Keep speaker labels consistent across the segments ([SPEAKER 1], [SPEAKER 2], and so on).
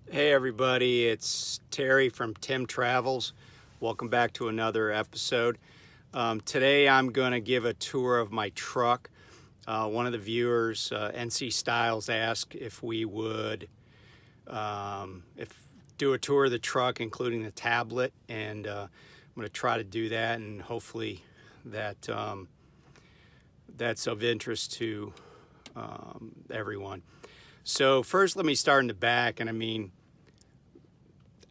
[SPEAKER 1] Hey everybody, it's Terry from Tim Travels. Welcome back to another episode. Today I'm going to give a tour of my truck. One of the viewers, NC Styles, asked if we would do a tour of the truck, including the tablet, and I'm going to try to do that, and hopefully that's of interest to everyone. So first, let me start in the back, and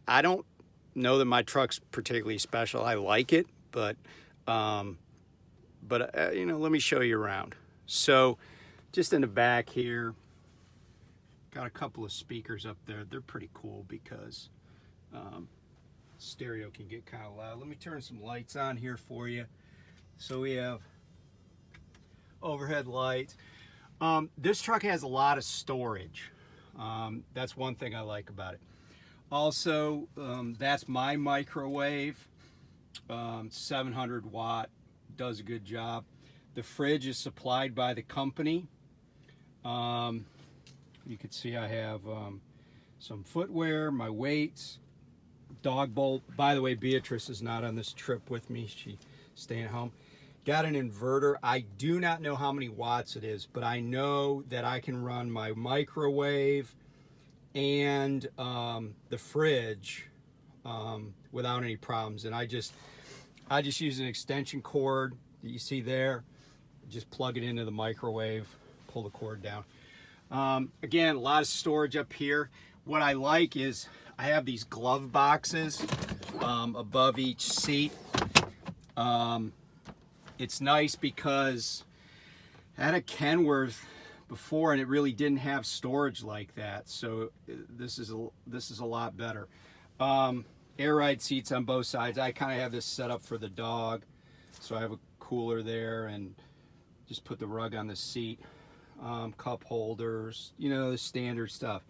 [SPEAKER 1] I don't know that my truck's particularly special. I like it, but let me show you around. So just in the back here, got a couple of speakers up there. They're pretty cool because stereo can get kind of loud. Let me turn some lights on here for you. So we have overhead lights. This truck has a lot of storage. That's one thing I like about it. Also, that's my microwave, 700 watt, does a good job. The fridge is supplied by the company. You can see I have some footwear, my weights, dog bowl. By the way, Beatrice is not on this trip with me. She's staying at home. Got an inverter. I do not know how many watts it is, but I know that I can run my microwave and the fridge without any problems. And I just use an extension cord that you see there. Just plug it into the microwave, pull the cord down. Again, a lot of storage up here. What I like is I have these glove boxes above each seat. It's nice because I had a Kenworth before and it really didn't have storage like that, so this is a lot better. Air ride seats on both sides. I kind of have this set up for the dog, so I have a cooler there and just put the rug on the seat. Cup holders, the standard stuff.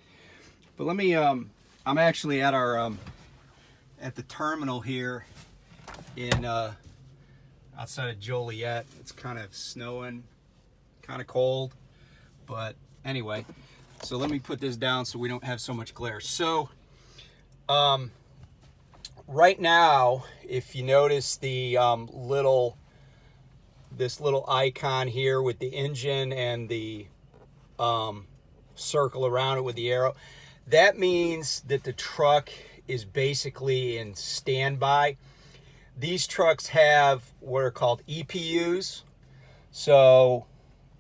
[SPEAKER 1] But let me I'm actually at our at the terminal here in outside of Joliet. It's kind of snowing, kind of cold. But anyway, so let me put this down so we don't have so much glare. So right now, if you notice the this little icon here with the engine and the circle around it with the arrow, that means that the truck is basically in standby. These trucks have what are called EPUs, so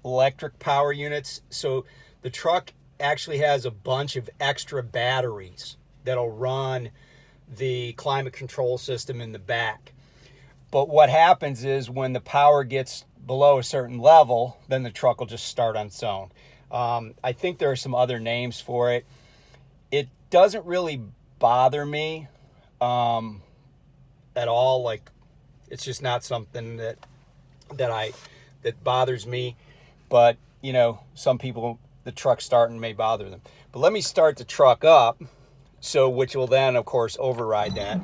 [SPEAKER 1] electric power units. So the truck actually has a bunch of extra batteries that'll run the climate control system in the back. But what happens is when the power gets below a certain level, then the truck will just start on its own. I think there are some other names for it. It doesn't really bother me at all. Like, it's just not something that bothers me. But, some people, the truck starting may bother them. But let me start the truck up, which will then, of course, override that.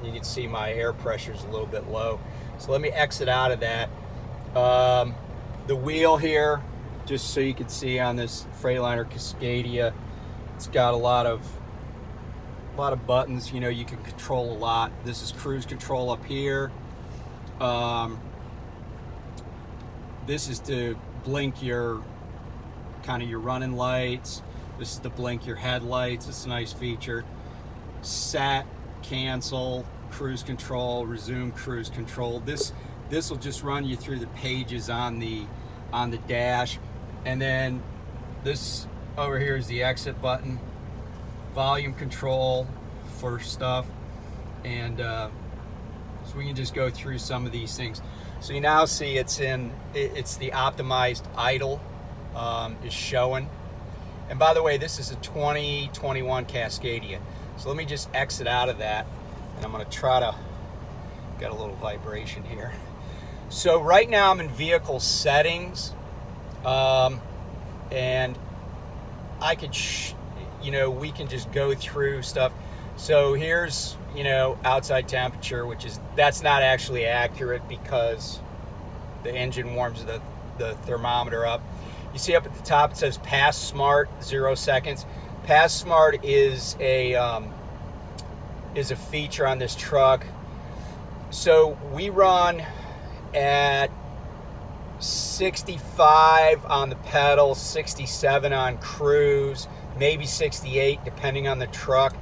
[SPEAKER 1] You can see my air pressure is a little bit low. So let me exit out of that. The wheel here, just so you can see on this Freightliner Cascadia, it's got a lot of buttons. You can control a lot. This is cruise control up here. This is to blink your running lights. This is to blink your headlights. It's a nice feature. Set, cancel, cruise control, resume cruise control. This will just run you through the pages on the dash. And then this over here is the exit button, volume control for stuff, and so we can just go through some of these things. So you now see it's the optimized idle is showing. And by the way, this is a 2021 Cascadia. So let me just exit out of that, and I'm going to try to get a little vibration here. So right now I'm in vehicle settings, and I could, we can just go through stuff. So here's, outside temperature, that's not actually accurate because the engine warms the thermometer up. you see up at the top it says Pass Smart, 0 seconds. Pass Smart is a feature on this truck. So we run at 65 on the pedal, 67 on cruise, maybe 68 depending on the truck.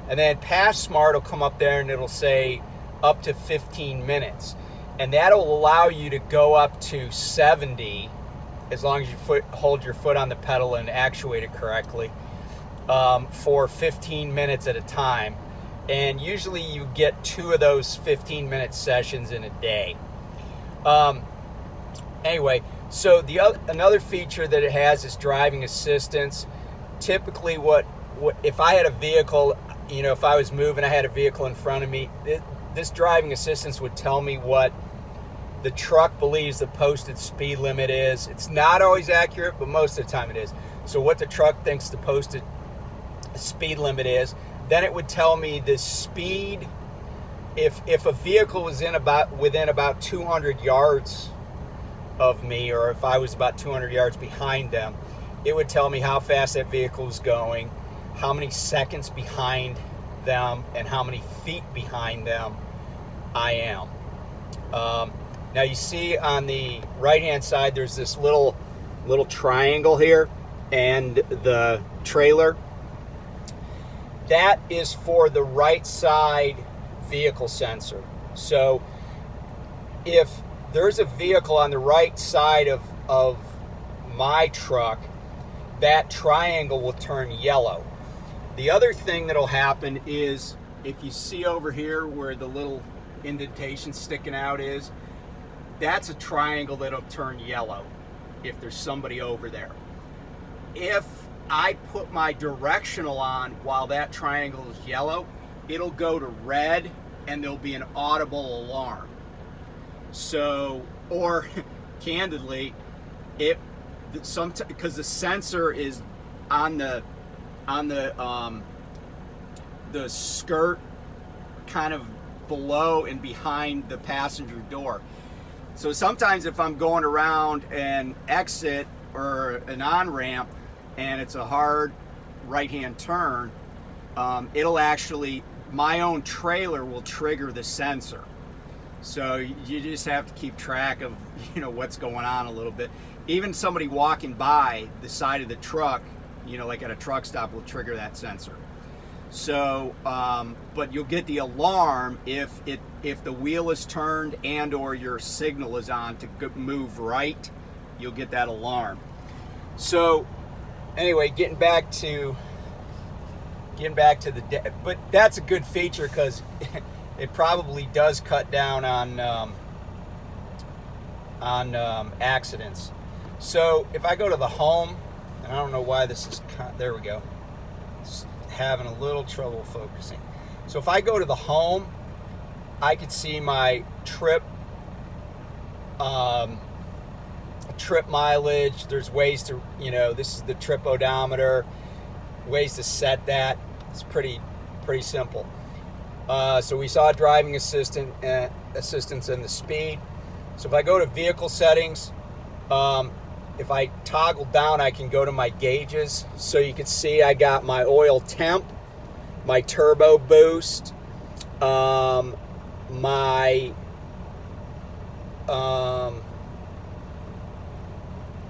[SPEAKER 1] And then Pass Smart will come up there and it'll say up to 15 minutes. And that'll allow you to go up to 70 as long as you hold your foot on the pedal and actuate it correctly for 15 minutes at a time. And usually you get 2 of those 15-minute sessions in a day. Anyway, so another feature that it has is driving assistance. Typically, what if I had a vehicle, if I was moving, I had a vehicle in front of me, this driving assistance would tell me what the truck believes the posted speed limit is. It's not always accurate, but most of the time it is. So what the truck thinks the posted speed limit is. Then it would tell me the speed. If a vehicle was within about 200 yards of me, or if I was about 200 yards behind them, it would tell me how fast that vehicle is going, how many seconds behind them, and how many feet behind them I am. Now you see on the right-hand side, there's this little triangle here, and the trailer. That is for the right side vehicle sensor. So if there's a vehicle on the right side of my truck, that triangle will turn yellow. The other thing that'll happen is if you see over here where the little indentation sticking out is, that's a triangle that'll turn yellow if there's somebody over there. If I put my directional on while that triangle is yellow, it'll go to red and there'll be an audible alarm. So, or candidly, because the sensor is on the skirt kind of below and behind the passenger door. So sometimes if I'm going around an exit or an on-ramp and it's a hard right-hand turn, it'll actually, my own trailer will trigger the sensor. So you just have to keep track of what's going on a little bit. Even somebody walking by the side of the truck, like at a truck stop, will trigger that sensor. So, but you'll get the alarm if the wheel is turned and or your signal is on to move right. You'll get that alarm. So, anyway, getting back to but that's a good feature because it probably does cut down on accidents. So if I go to the home, and I don't know why this is, there we go. It's having a little trouble focusing. So if I go to the home, I could see my trip mileage. There's ways to, this is the trip odometer, ways to set that. It's pretty simple. So we saw driving assistance and the speed. So if I go to vehicle settings, if I toggle down, I can go to my gauges. So you can see I got my oil temp, my turbo boost, my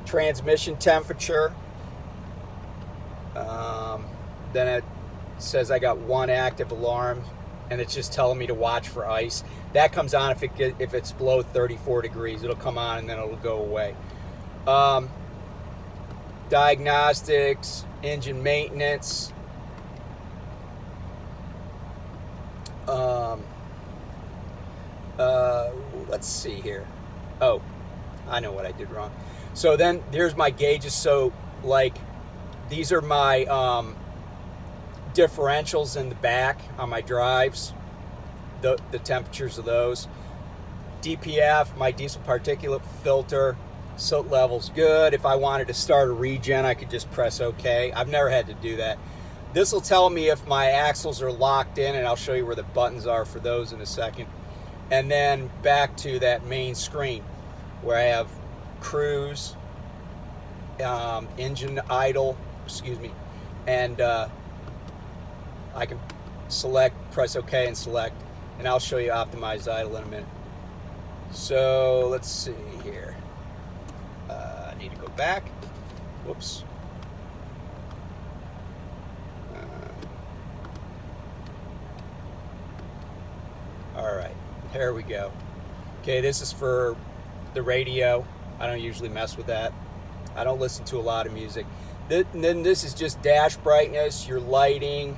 [SPEAKER 1] transmission temperature. Then it says I got 1 active alarm, and it's just telling me to watch for ice. That comes on if it's below 34 degrees. It'll come on and then it'll go away. Diagnostics, engine maintenance. Let's see here. Oh, I know what I did wrong. So then there's my gauges. So like these are my differentials in the back on my drives, the temperatures of those. DPF, my diesel particulate filter, soot level's good. If I wanted to start a regen, I could just press OK. I've never had to do that. This will tell me if my axles are locked in, and I'll show you where the buttons are for those in a second. And then back to that main screen where I have cruise, engine idle, excuse me, and I can select, press OK and select, and I'll show you optimized idle in a minute. So let's see here. I need to go back. Whoops. All right, there we go. Okay, this is for the radio. I don't usually mess with that. I don't listen to a lot of music. Then this is just dash brightness, your lighting,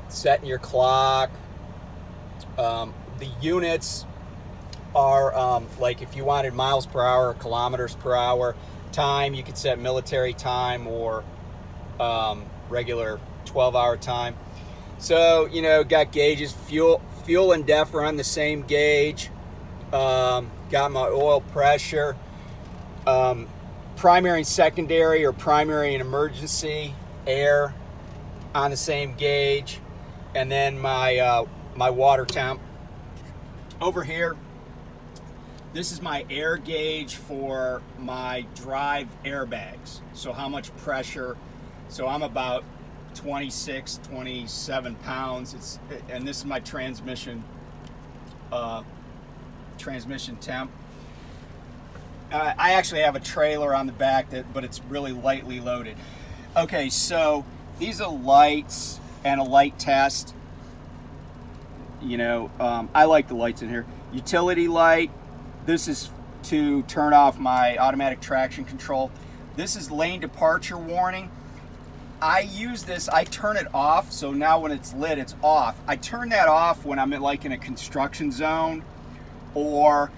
[SPEAKER 1] setting your clock. The units are like if you wanted miles per hour or kilometers per hour. Time, you could set military time or regular 12-hour time. So, you know, got gauges, fuel and def are on the same gauge. Got my oil pressure. Primary and secondary, or primary and emergency air on the same gauge. And then my my water temp. Over here, this is my air gauge for my drive airbags. So how much pressure. So I'm about 26, 27 pounds. And this is my transmission temp. I actually have a trailer on the back, but it's really lightly loaded. Okay, so these are lights and a light test. You know, I like the lights in here. Utility light. This is to turn off my automatic traction control. This is lane departure warning. I use this, I turn it off, so now when it's lit, it's off. I turn that off when I'm in a construction zone, or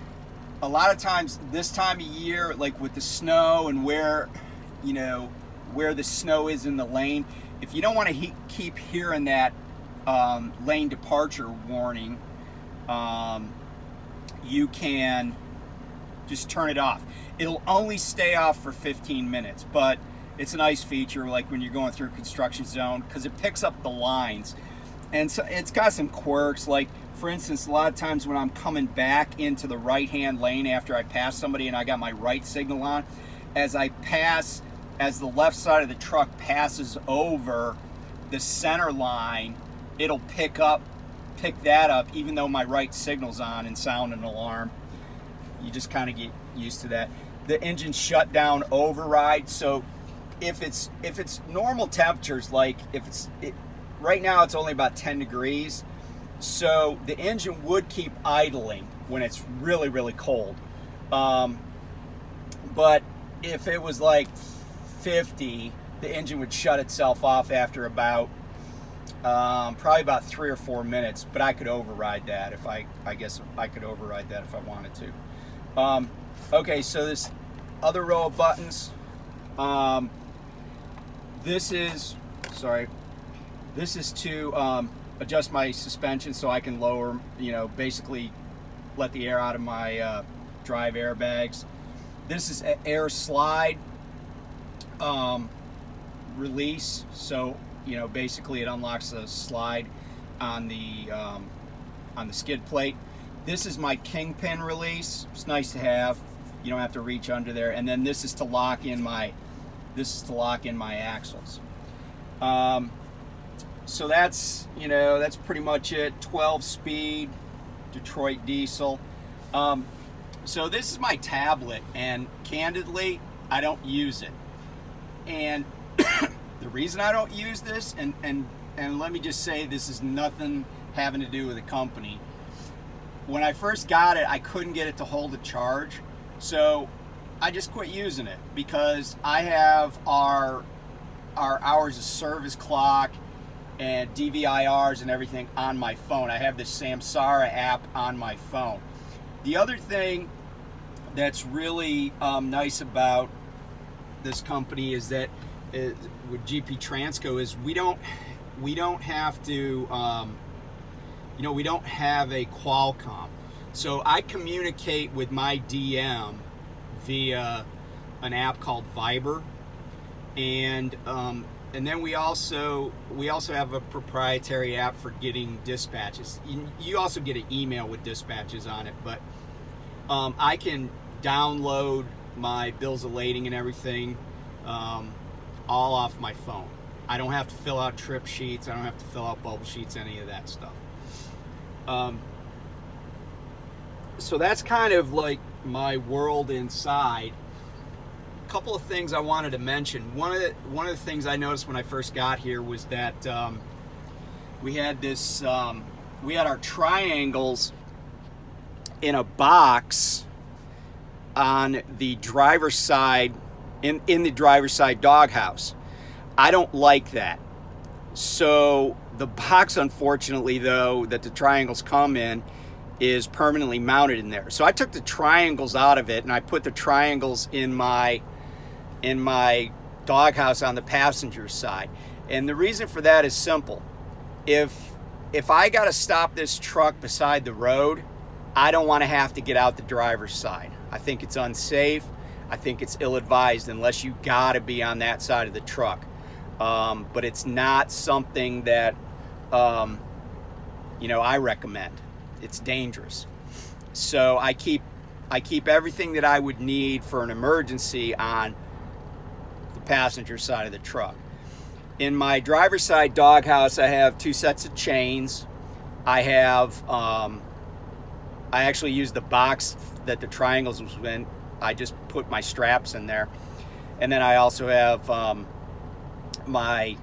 [SPEAKER 1] a lot of times this time of year, like with the snow and where the snow is in the lane, if you don't want to keep hearing that lane departure warning, you can just turn it off. It'll only stay off for 15 minutes, but it's a nice feature, like when you're going through a construction zone, because it picks up the lines. And so it's got some quirks, like for instance, a lot of times when I'm coming back into the right-hand lane after I pass somebody and I got my right signal on, as the left side of the truck passes over the center line, it'll pick that up even though my right signal's on and sound an alarm. You just kind of get used to that. The engine shutdown override, so if it's normal temperatures, like right now it's only about 10 degrees, so the engine would keep idling when it's really, really cold. But if it was like 50, the engine would shut itself off after about probably about 3 or 4 minutes. But I could override that if I guess I could override that if I wanted to. Okay, so this other row of buttons. This is to adjust my suspension so I can lower, basically let the air out of my drive airbags. This is an air slide release, so basically it unlocks the slide on the skid plate. This is my kingpin release. It's nice to have. You don't have to reach under there. And then this is to lock in my axles. So that's pretty much it. 12-speed Detroit diesel. So this is my tablet, and candidly, I don't use it. And the reason I don't use this, and let me just say, this is nothing having to do with the company. When I first got it, I couldn't get it to hold a charge, so I just quit using it because I have our hours of service clock and DVIRs and everything on my phone. I have the Samsara app on my phone. The other thing that's really nice about this company is that with GP Transco is we don't have to we don't have a Qualcomm. So I communicate with my DM via an app called Viber, and then we also have a proprietary app for getting dispatches. You also get an email with dispatches on it, but I can download my bills of lading and everything all off my phone. I don't have to fill out trip sheets. I don't have to fill out bubble sheets, any of that stuff. So that's kind of like my world inside. A couple of things I wanted to mention. One of the things I noticed when I first got here was that we had our triangles in a box on the driver's side, in the driver's side doghouse. I don't like that. So the box, unfortunately, though, that the triangles come in is permanently mounted in there. So I took the triangles out of it and I put the triangles in my doghouse on the passenger side. And the reason for that is simple. If I got to stop this truck beside the road, I don't want to have to get out the driver's side. I think it's unsafe. I think it's ill-advised unless you got to be on that side of the truck. But it's not something that I recommend. It's dangerous. So I keep everything that I would need for an emergency on the passenger side of the truck. In my driver's side doghouse, I have 2 sets of chains. I have I actually used the box that the triangles was in. I just put my straps in there. And then I also have my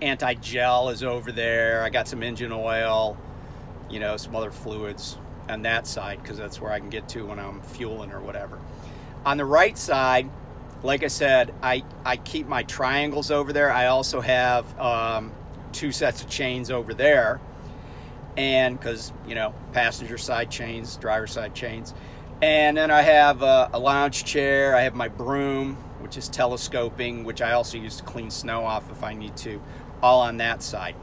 [SPEAKER 1] anti-gel is over there. I got some engine oil, some other fluids on that side because that's where I can get to when I'm fueling or whatever. On the right side, like I said, I keep my triangles over there. I also have 2 sets of chains over there. And because, passenger side chains, driver side chains. And then I have a lounge chair. I have my broom, which is telescoping, which I also use to clean snow off if I need to, all on that side.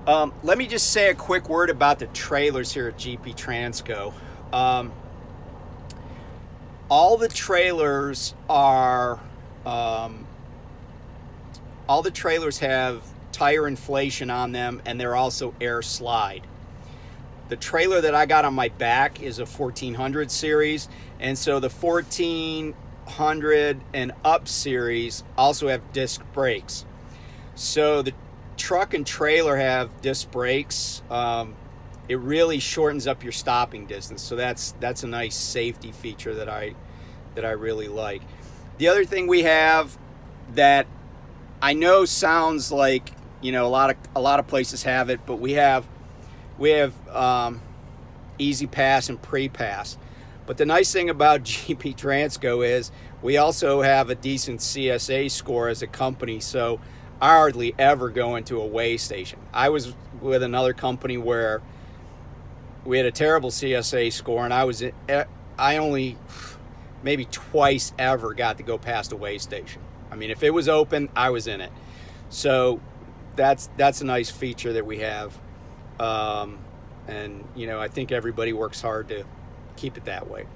[SPEAKER 1] Let me just say a quick word about the trailers here at GP Transco. All the trailers have tire inflation on them, and they're also air slide. The trailer that I got on my back is a 1400 series, and so the 1400 and up series also have disc brakes. So the truck and trailer have disc brakes. It really shortens up your stopping distance, so that's a nice safety feature that I really like. The other thing we have that I know sounds like a lot of places have it, but we have Easy Pass and Pre-Pass. But the nice thing about GP Transco is we also have a decent CSA score as a company, so I hardly ever go into a weigh station. I was with another company where we had a terrible CSA score, and I only maybe twice ever got to go past a weigh station. I mean, if it was open, I was in it. So that's a nice feature that we have. And I think everybody works hard to keep it that way.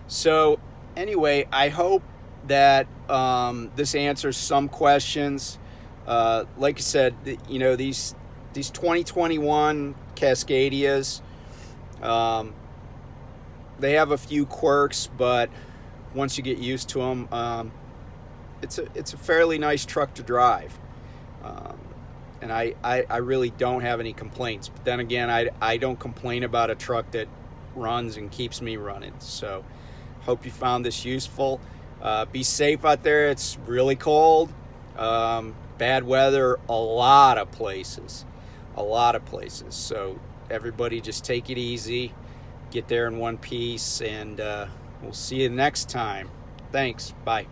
[SPEAKER 1] So anyway, I hope that this answers some questions. Like I said, these 2021 Cascadias, they have a few quirks, but once you get used to them, it's a fairly nice truck to drive. And I really don't have any complaints. But then again, I don't complain about a truck that runs and keeps me running. So hope you found this useful. Be safe out there. It's really cold. Bad weather, a lot of places. So everybody just take it easy. Get there in one piece, and we'll see you next time. Thanks. Bye.